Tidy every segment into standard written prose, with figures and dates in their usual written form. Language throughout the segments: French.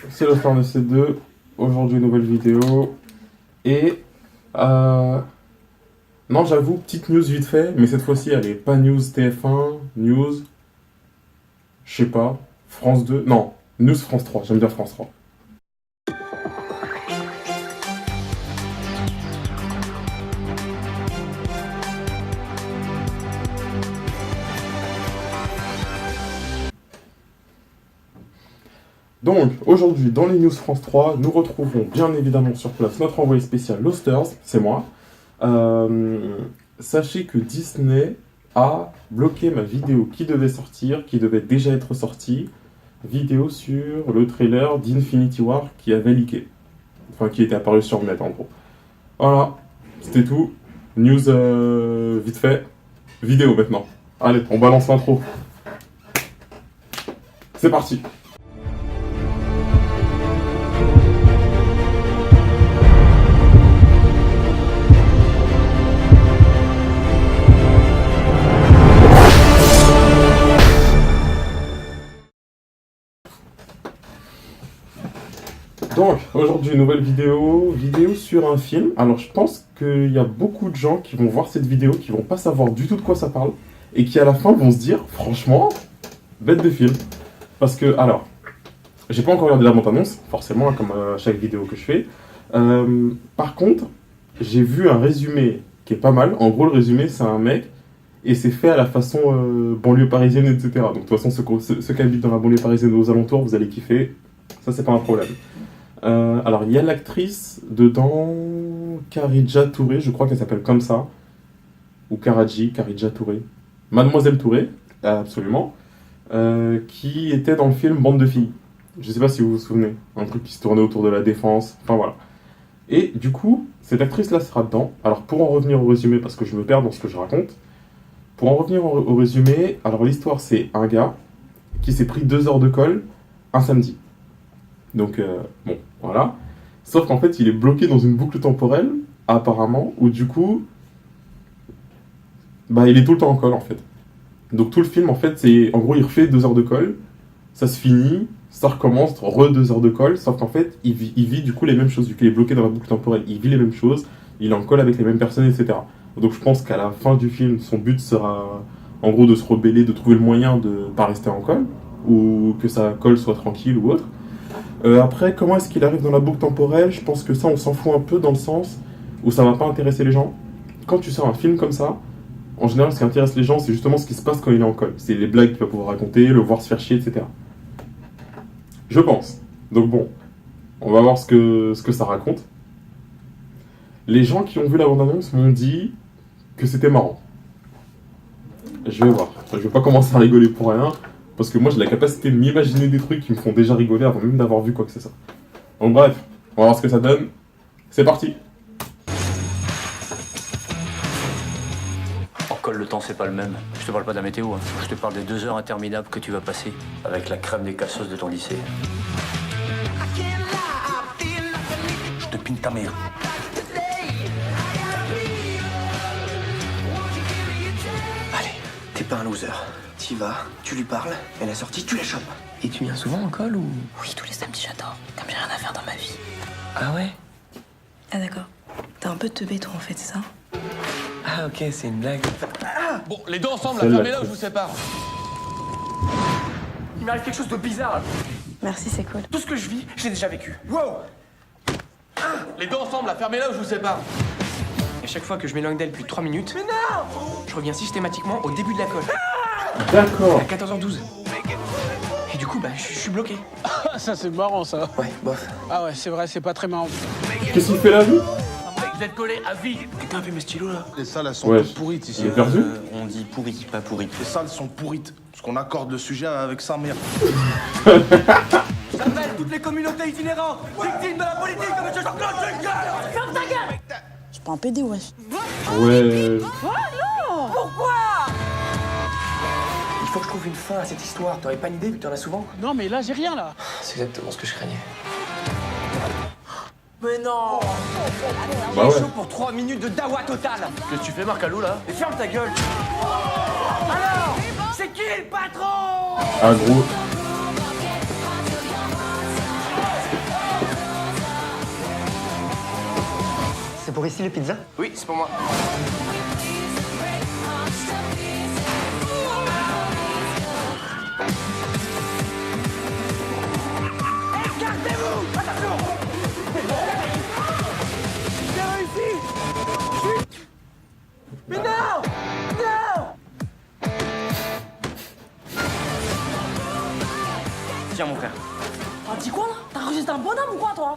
c'est le Star de C2. Aujourd'hui, nouvelle vidéo. Et. Non, j'avoue, petite news vite fait, mais cette fois-ci, elle est pas news TF1, news. Je sais pas. France 2. Non, news France 3. J'aime bien France 3. Donc, aujourd'hui, dans les news France 3, nous retrouvons bien évidemment sur place notre envoyé spécial Losters, c'est moi. Sachez que Disney a bloqué ma vidéo qui devait sortir, qui devait déjà être sortie, vidéo sur le trailer d'Infinity War qui avait leaké. Enfin, qui était apparu sur le net en gros. Voilà, c'était tout. News vite fait. Vidéo maintenant. Allez, on balance l'intro. C'est parti. Donc, aujourd'hui, nouvelle vidéo sur un film. Alors, je pense qu'il y a beaucoup de gens qui vont voir cette vidéo, qui vont pas savoir du tout de quoi ça parle, et qui à la fin vont se dire, franchement, bête de film. Parce que, alors, j'ai pas encore regardé la bande-annonce, forcément, comme à chaque vidéo que je fais. Par contre, j'ai vu un résumé qui est pas mal. En gros, le résumé, c'est un mec, et c'est fait à la façon banlieue parisienne, etc. Donc, de toute façon, ceux qui habitent dans la banlieue parisienne ou aux alentours, vous allez kiffer. Ça, c'est pas un problème. Alors, il y a l'actrice dedans, Karidja Touré, je crois qu'elle s'appelle comme ça. Ou Karidja Touré. Mademoiselle Touré, absolument. Qui était dans le film Bande de filles. Je sais pas si vous vous souvenez. Un truc qui se tournait autour de la défense. Enfin, voilà. Et du coup, cette actrice-là sera dedans. Alors, pour en revenir au résumé, parce que je me perds dans ce que je raconte. Pour en revenir au résumé, alors l'histoire, c'est un gars qui s'est pris 2 heures de colle un samedi. Donc, bon, voilà. Sauf qu'en fait, il est bloqué dans une boucle temporelle, apparemment, où du coup, bah, il est tout le temps en colle, en fait. Donc, tout le film, en fait, c'est, en gros, il refait 2 heures de colle, ça se finit, ça recommence, 2 heures de colle, sauf qu'en fait, il vit du coup les mêmes choses, vu qu'il est bloqué dans la boucle temporelle, il vit les mêmes choses, il est en colle avec les mêmes personnes, etc. Donc, je pense qu'à la fin du film, son but sera, en gros, de se rebeller, de trouver le moyen de pas rester en colle, ou que sa colle soit tranquille ou autre. Après, comment est-ce qu'il arrive dans la boucle temporelle? Je pense que ça, on s'en fout un peu dans le sens où ça va pas intéresser les gens. Quand tu sors un film comme ça, en général, ce qui intéresse les gens, c'est justement ce qui se passe quand il est en colle. C'est les blagues qu'il va pouvoir raconter, le voir se faire chier, etc. Je pense. Donc bon, on va voir ce que ça raconte. Les gens qui ont vu la bande-annonce m'ont dit que c'était marrant. Je vais voir. Je vais pas commencer à rigoler pour rien. Parce que moi j'ai la capacité de m'imaginer des trucs qui me font déjà rigoler avant même d'avoir vu quoi que c'est ça. Donc bref, on va voir ce que ça donne. C'est parti. En colle, le temps c'est pas le même. Je te parle pas de la météo, hein. Je te parle des 2 heures interminables que tu vas passer avec la crème des cassos de ton lycée. Je te pine ta mère. Allez, t'es pas un loser. T'y vas, tu lui parles, et la sortie, tu la chopes. Et tu viens souvent en colle ou... Oui, tous les samedis, j'adore. Comme j'ai rien à faire dans ma vie. Ah ouais? Ah d'accord. T'as un peu de teubé, toi, en fait, c'est ça? Ah ok, c'est une blague. Bon, les deux ensemble, Celle-là, fermez-la ou je vous sépare. Il m'arrive quelque chose de bizarre. Merci, c'est cool. Tout ce que je vis, j'ai déjà vécu. Wow! Les deux ensemble, fermez-la ou je vous sépare. Et chaque fois que je m'éloigne d'elle plus de 3 minutes... Mais non! Je reviens systématiquement au début de la colle. D'accord. À 14h12. Et du coup, bah, je suis bloqué. Ah, ça c'est marrant ça. Ouais, bof. Ah ouais, c'est vrai, c'est pas très marrant. Qu'est-ce qu'il fait là, lui? Vous êtes collés à vie. Quelqu'un a vu mes stylos, là? Les salles, elles sont Ouais. toutes pourrites ici. Il est perdu? On dit pourri, pas pourri. Les salles sont pourrites. Parce qu'on accorde le sujet avec sa mère. J'appelle toutes les communautés itinérantes, victimes de la politique de M. Jean-Claude Juncker. Ferme ta gueule. Je prends un PD, wesh. Ouais. Il faut que je trouve une fin à cette histoire. T'aurais pas une idée vu que t'en as souvent? Non mais là j'ai rien là. C'est exactement ce que je craignais. Mais non. Bah ouais. Chaud pour 3 minutes de dawa total. Qu'est-ce que tu fais, Marc Allo, là? Mais ferme ta gueule! Alors, c'est qui le patron? Ah, gros. pour ici les pizzas? Oui, c'est pour moi. Gardez-vous! Attention! J'ai réussi! Mais non! Non! Tiens, mon frère. T'as dit quoi là? T'as cru que j'étais un bonhomme ou quoi toi?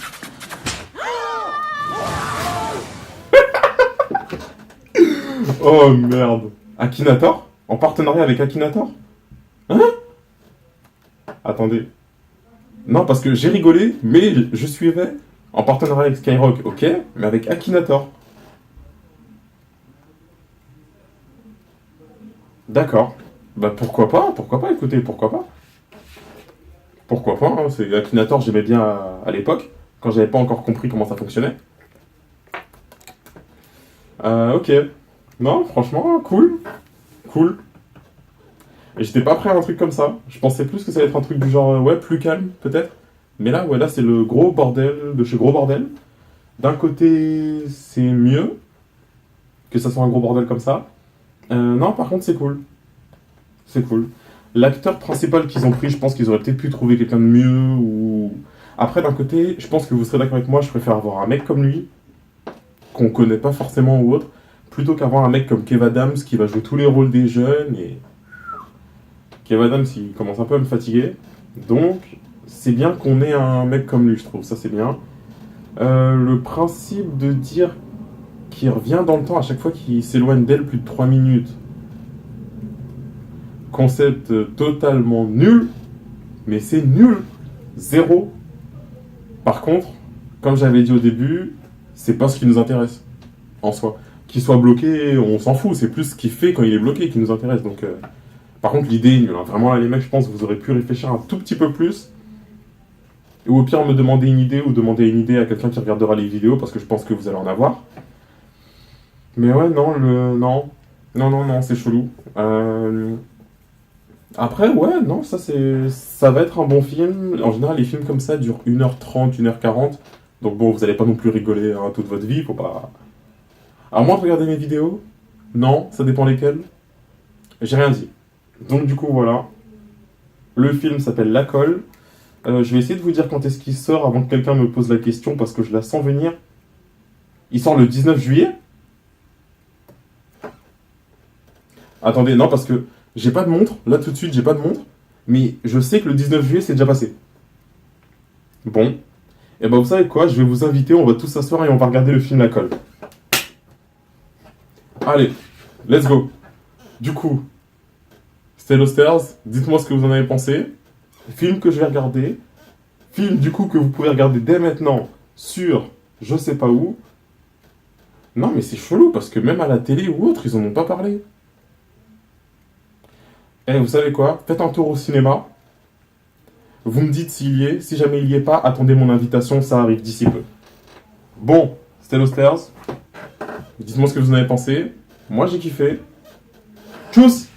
Oh merde. Akinator? En partenariat avec Akinator? Hein? Attendez. Non, parce que j'ai rigolé, mais je suivais. En partenariat avec Skyrock, ok, mais avec Akinator. D'accord. Bah pourquoi pas, écoutez, pourquoi pas. Pourquoi pas, hein, c'est Akinator, j'aimais bien à l'époque, quand j'avais pas encore compris comment ça fonctionnait. Ok. Non, franchement, cool. Cool. Et j'étais pas prêt à un truc comme ça. Je pensais plus que ça allait être un truc du genre, ouais, plus calme, peut-être. Mais là, ouais, là, c'est le gros bordel de chez Gros Bordel. D'un côté, c'est mieux que ça soit un gros bordel comme ça. Non, par contre, c'est cool. C'est cool. L'acteur principal qu'ils ont pris, je pense qu'ils auraient peut-être pu trouver quelqu'un de mieux ou... Après, d'un côté, je pense que vous serez d'accord avec moi, je préfère avoir un mec comme lui, qu'on connaît pas forcément ou autre, plutôt qu'avoir un mec comme Kev Adams qui va jouer tous les rôles des jeunes et... Kev Adams, il commence un peu à me fatiguer. Donc, c'est bien qu'on ait un mec comme lui, je trouve. Ça, c'est bien. Le principe de dire qu'il revient dans le temps à chaque fois qu'il s'éloigne d'elle plus de 3 minutes. Concept totalement nul. Mais c'est nul. Zéro. Par contre, comme j'avais dit au début, c'est pas ce qui nous intéresse. En soi. Qu'il soit bloqué, on s'en fout. C'est plus ce qu'il fait quand il est bloqué qui nous intéresse. Donc... Par contre, l'idée est nulle. Hein. Vraiment, là, les mecs, je pense que vous aurez pu réfléchir un tout petit peu plus. Ou au pire, me demander une idée ou demander une idée à quelqu'un qui regardera les vidéos, parce que je pense que vous allez en avoir. Mais ouais, non, Non, c'est chelou. Après, ouais, non, ça va être un bon film. En général, les films comme ça durent 1h30, 1h40. Donc bon, vous allez pas non plus rigoler hein, toute votre vie, faut pas... À moins de regarder mes vidéos. Non, ça dépend lesquelles. J'ai rien dit. Donc du coup voilà, le film s'appelle La Colle. Je vais essayer de vous dire quand est-ce qu'il sort avant que quelqu'un me pose la question parce que je la sens venir. Il sort le 19 juillet. Attendez, non parce que j'ai pas de montre, là tout de suite j'ai pas de montre, mais je sais que le 19 juillet c'est déjà passé. Bon, et ben vous savez quoi, je vais vous inviter, on va tous s'asseoir et on va regarder le film La Colle. Allez, let's go. Du coup... Stellosters, dites-moi ce que vous en avez pensé. Film que je vais regarder. Film du coup que vous pouvez regarder dès maintenant sur je sais pas où. Non mais c'est chelou parce que même à la télé ou autre, ils en ont pas parlé. Eh, vous savez quoi? Faites un tour au cinéma. Vous me dites s'il y est. Si jamais il y est pas, attendez mon invitation, ça arrive d'ici peu. Bon, Stellosters, dites-moi ce que vous en avez pensé. Moi j'ai kiffé. Tchuss!